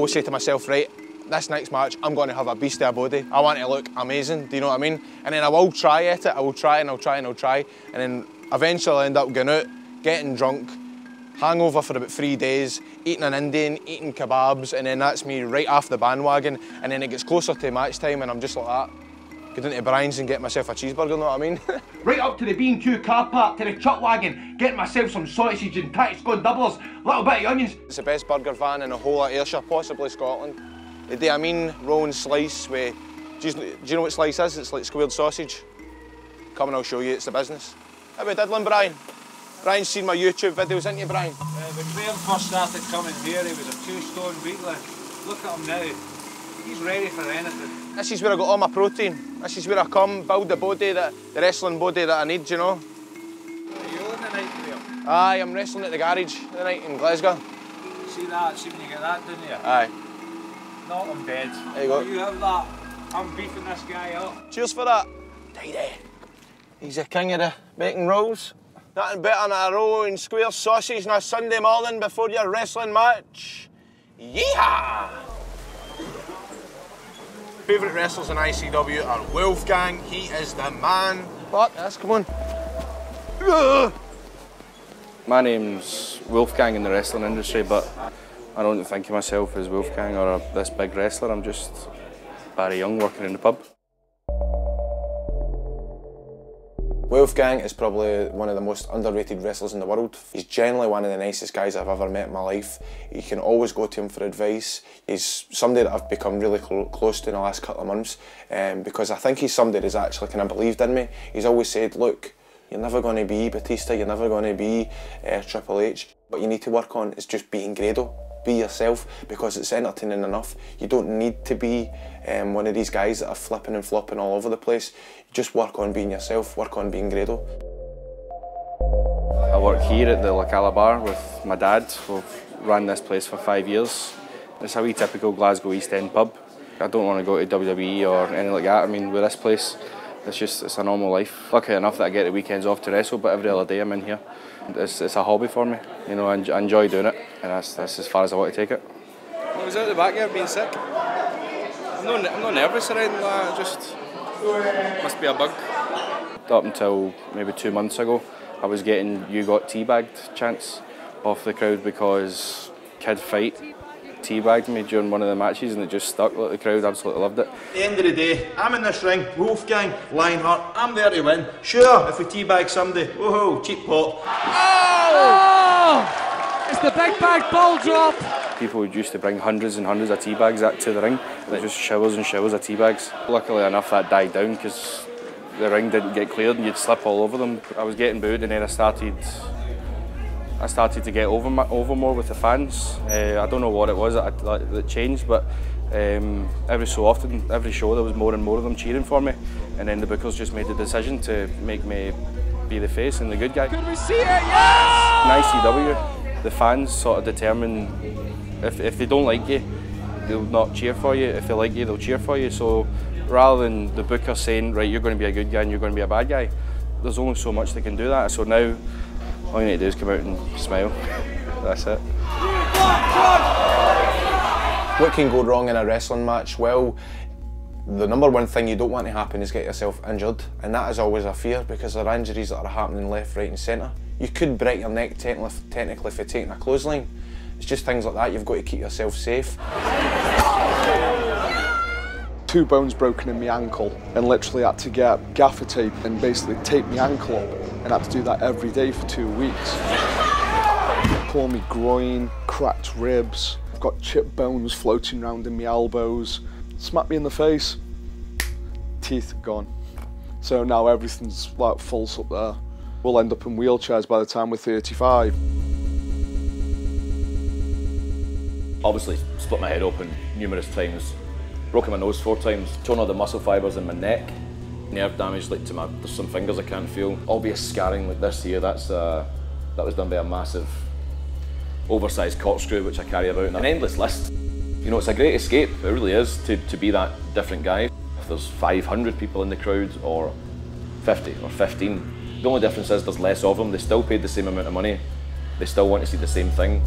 always say to myself, right, this next match, I'm going to have a beast of a body. I want to look amazing, do you know what I mean? And then I will try at it, I will try and I'll try and I'll try. And then eventually I'll end up going out, getting drunk, hangover for about 3 days, eating an Indian, eating kebabs, and then that's me right off the bandwagon. And then it gets closer to match time and I'm just like that. Go down to Brian's and get myself a cheeseburger, you know what I mean? Right up to the B&Q car park, to the chuck wagon, getting myself some sausage and tight scone doublers, little bit of onions. It's the best burger van in the whole of Ayrshire, possibly Scotland. The day I mean, rolling slice with, do you know what slice is? It's like squared sausage. Come and I'll show you, it's the business. How about diddling, Brian? Brian's seen my YouTube videos, ain't you, Brian? When Graham first started coming here, he was a 2-stone weakling. Look at him now. He's ready for anything. This is where I got all my protein. This is where I come, build the body, the wrestling body that I need, you know. Are you on the night, Graham? Aye, I'm wrestling at the garage tonight in Glasgow. See that? See when you get that, didn't you? Aye. Not in bed. There you go. You have that. I'm beefing this guy up. Cheers for that. Tidy. He's the king of the bacon rolls. Nothing better than a roll and square sausage on a Sunday morning before your wrestling match. Yeehaw! Favourite wrestlers in ICW are Wolfgang, he is the man. What? Yes, come on. My name's Wolfgang in the wrestling industry, but I don't think of myself as Wolfgang or this big wrestler. I'm just Barry Young working in the pub. Wolfgang is probably one of the most underrated wrestlers in the world. He's generally one of the nicest guys I've ever met in my life. You can always go to him for advice. He's somebody that I've become really close to in the last couple of months because I think he's somebody that's actually kind of believed in me. He's always said, look, you're never going to be Batista, you're never going to be Triple H. What you need to work on is just being Grado. Be yourself, because it's entertaining enough. You don't need to be one of these guys that are flipping and flopping all over the place. Just work on being yourself, work on being Grado. I work here at the La Calabar with my dad. We've ran this place for 5 years. It's a wee typical Glasgow East End pub. I don't want to go to WWE or anything like that. I mean, with this place, it's a normal life. Lucky enough that I get the weekends off to wrestle, but every other day I'm in here. It's a hobby for me, you know, I enjoy doing it, and that's as far as I want to take it. I was out the back here being sick. I'm not nervous or anything like that, just must be a bug. Up until maybe 2 months ago, I was getting "you got teabagged" chants off the crowd because Kid Fight teabagged me during one of the matches and it just stuck. Like, the crowd absolutely loved it. At the end of the day, I'm in this ring, Wolfgang, Lionheart, I'm there to win. Sure, if we teabag somebody, whoa, cheap pot. Oh! It's the big bag ball drop. People used to bring hundreds and hundreds of tea bags to the ring, and it just showers and showers of tea bags. Luckily enough that died down because the ring didn't get cleared and you'd slip all over them. I was getting booed and then I started to get over more with the fans. I don't know what it was that changed, but every so often, every show, there was more and more of them cheering for me. And then the bookers just made the decision to make me be the face and the good guy. Could we see it? Yes! In ICW, the fans sort of determine if they don't like you, they'll not cheer for you. If they like you, they'll cheer for you. So rather than the booker saying, right, you're going to be a good guy and you're going to be a bad guy, there's only so much they can do that. So now, all you need to do is come out and smile. That's it. What can go wrong in a wrestling match? Well, the number one thing you don't want to happen is get yourself injured, and that is always a fear because there are injuries that are happening left, right and centre. You could break your neck technically for taking a clothesline. It's just things like that, you've got to keep yourself safe. 2 bones broken in my ankle and literally had to get gaffer tape and basically tape my ankle up, and had to do that every day for 2 weeks. Pull me groin, cracked ribs, I've got chipped bones floating around in my elbows, smacked me in the face, teeth gone. So now everything's like false up there. We'll end up in wheelchairs by the time we're 35. Obviously split my head open numerous times. Broken my nose 4 times, torn all the muscle fibres in my neck, nerve damage like to there's some fingers I can't feel. Obvious scarring like this here, that was done by a massive oversized corkscrew which I carry about. An endless list. You know, it's a great escape, it really is, to be that different guy. If there's 500 people in the crowd or 50 or 15, the only difference is there's less of them, they still paid the same amount of money, they still want to see the same thing.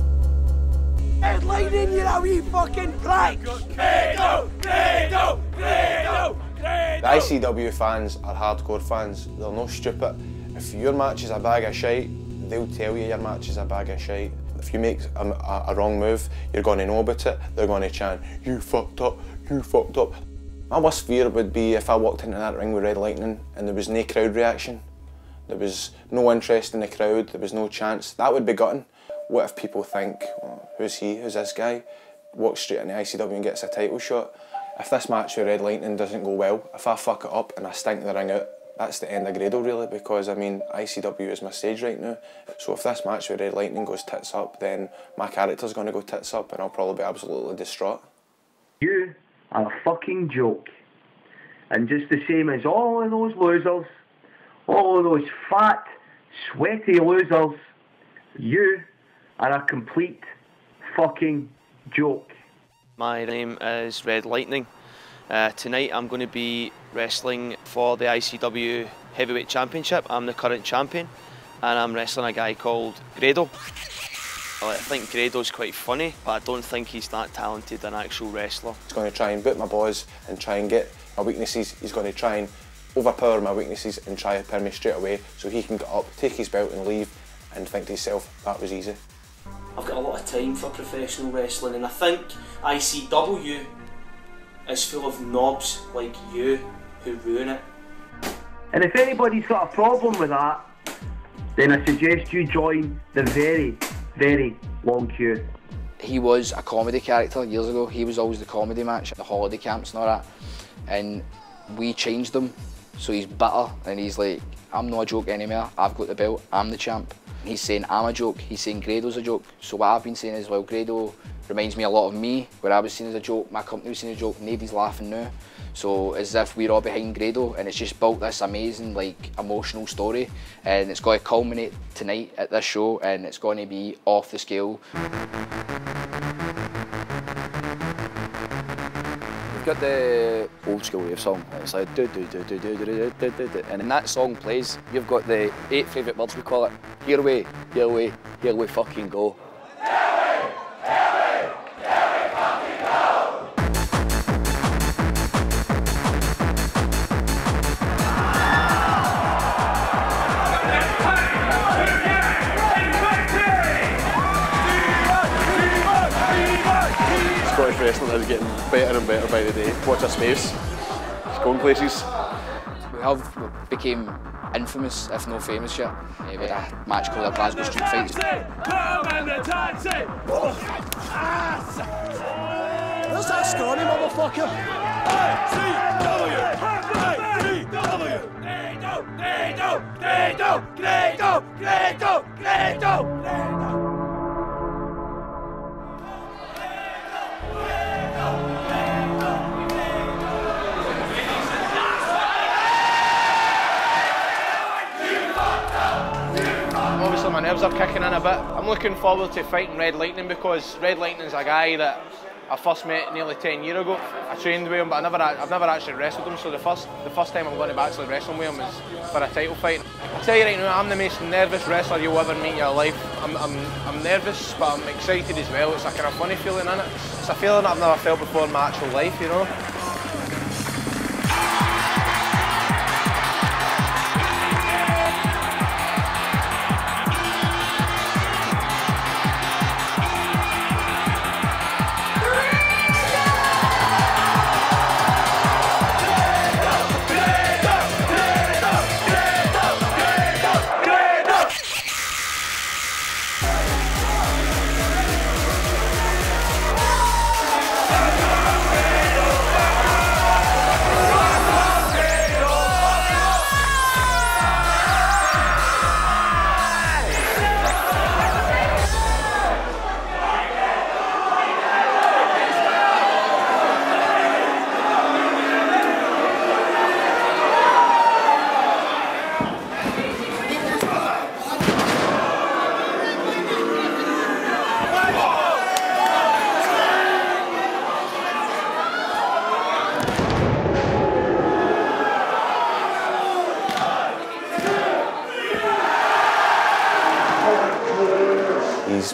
Red Lightning, you're a wee fucking prick! Grado! Grado! Grado! Grado! The ICW fans are hardcore fans. They're no stupid. If your match is a bag of shite, they'll tell you your match is a bag of shite. If you make a wrong move, you're going to know about it. They're going to chant, "You fucked up, you fucked up." My worst fear would be if I walked into that ring with Red Lightning and there was no crowd reaction. There was no interest in the crowd, there was no chance. That would be gutting. What if people think, oh, who's he, who's this guy? Walks straight into ICW and gets a title shot. If this match with Red Lightning doesn't go well, if I fuck it up and I stink the ring out, that's the end of Grado really, because I mean, ICW is my stage right now. So if this match with Red Lightning goes tits up, then my character's going to go tits up and I'll probably be absolutely distraught. You are a fucking joke. And just the same as all of those losers, all of those fat, sweaty losers, you are a complete fucking joke. My name is Red Lightning. Tonight I'm going to be wrestling for the ICW Heavyweight Championship. I'm the current champion and I'm wrestling a guy called Grado. I think Grado's quite funny, but I don't think he's that talented an actual wrestler. He's going to try and boot my balls and try and get my weaknesses. He's going to try and overpower my weaknesses and try to pin me straight away so he can get up, take his belt and leave and think to himself, that was easy. I've got a lot of time for professional wrestling and I think ICW is full of knobs like you who ruin it. And if anybody's got a problem with that, then I suggest you join the very, very long queue. He was a comedy character years ago. He was always the comedy match at the holiday camps and all that. And we changed him, so he's bitter and he's like, I'm not a joke anymore, I've got the belt, I'm the champ. And he's saying I'm a joke, he's saying Grado's a joke. So what I've been saying is, well, Grado reminds me a lot of me, where I was seen as a joke, my company was seen as a joke, nobody's laughing now. So as if we're all behind Grado, and it's just built this amazing, like, emotional story, and it's going to culminate tonight at this show, and it's going to be off the scale. We've got the old school wave song, it's like do do do do do do do do do do, and when that song plays, you've got the 8 favourite words we call it. Here we fucking go. Scottish wrestling is getting better and better by the day. Watch our space. It's going places. We have became infamous, if not famous yet. We had a match called the Glasgow Street Fights. Where's that scrawny motherfucker? Grado! Obviously my nerves are kicking in a bit. I'm looking forward to fighting Red Lightning because Red Lightning's a guy that I first met nearly 10 years ago. I trained with him, but I've never actually wrestled him, so the first time I'm going to be actually wrestling with him is for a title fight. I'll tell you right now, I'm the most nervous wrestler you'll ever meet in your life. I'm nervous, but I'm excited as well. It's a kind of funny feeling in it. It's a feeling I've never felt before in my actual life, you know.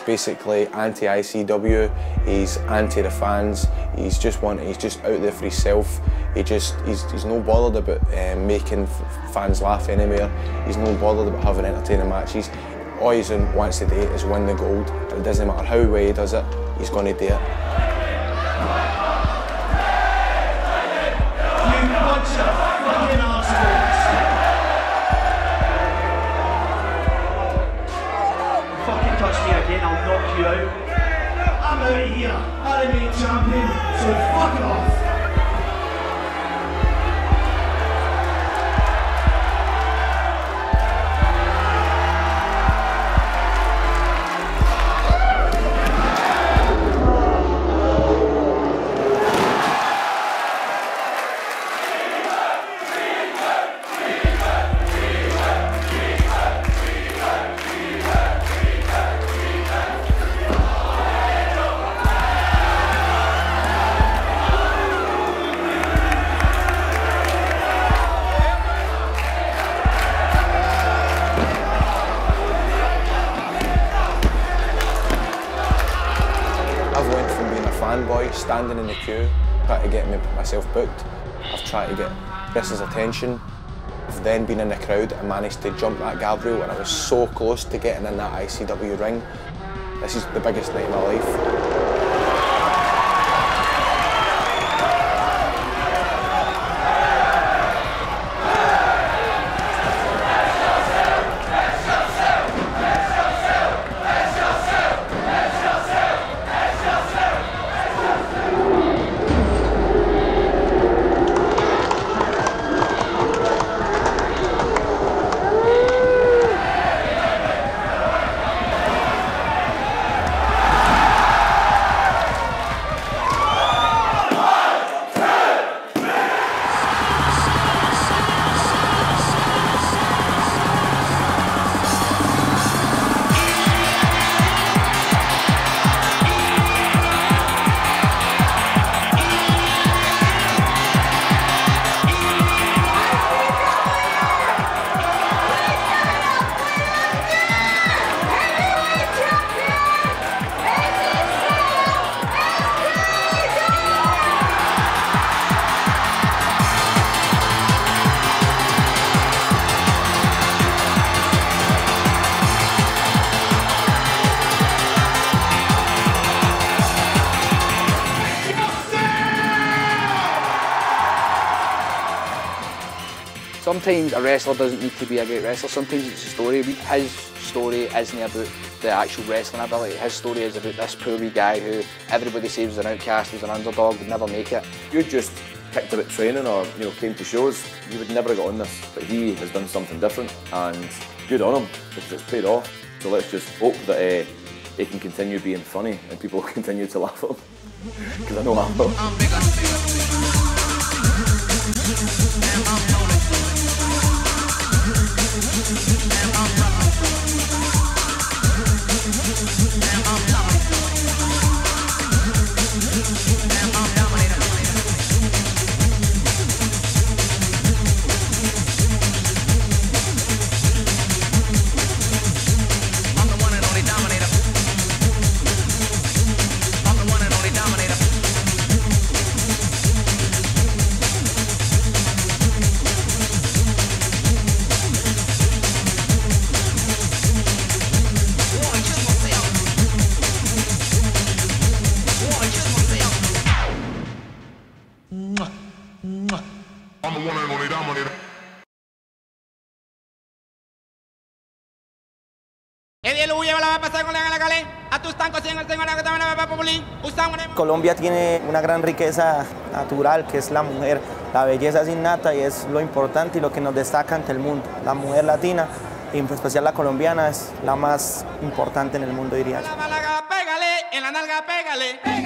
basically anti-ICW, he's anti the fans, he's just out there for himself. He's no bothered about making fans laugh anymore. He's no bothered about having entertaining matches. All he wants to do is win the gold. It doesn't matter how well he does it, he's going to do it. You bunch of fucking arseholes. Fucking touch me again, I'll knock you out. I'm out of here, heavyweight champion, so fuck off. Standing in the queue, trying to get myself booked. I've tried to get wrestlers' attention. I've then been in the crowd and managed to jump that guardrail, and I was so close to getting in that ICW ring. This is the biggest night of my life. Sometimes a wrestler doesn't need to be a great wrestler, sometimes it's a story. His story isn't about the actual wrestling ability, his story is about this poor wee guy who everybody says was an outcast, was an underdog, would never make it. If you just picked up at training or came to shows, you would never have got on this. But he has done something different and good on him, because it's paid off. So let's just hope that he can continue being funny and people continue to laugh at him, because I know I will. Colombia tiene una gran riqueza natural que es la mujer. La belleza es innata y es lo importante y lo que nos destaca ante el mundo. La mujer latina, y en especial la colombiana, es la más importante en el mundo, diría yo. En la nalga, pégale.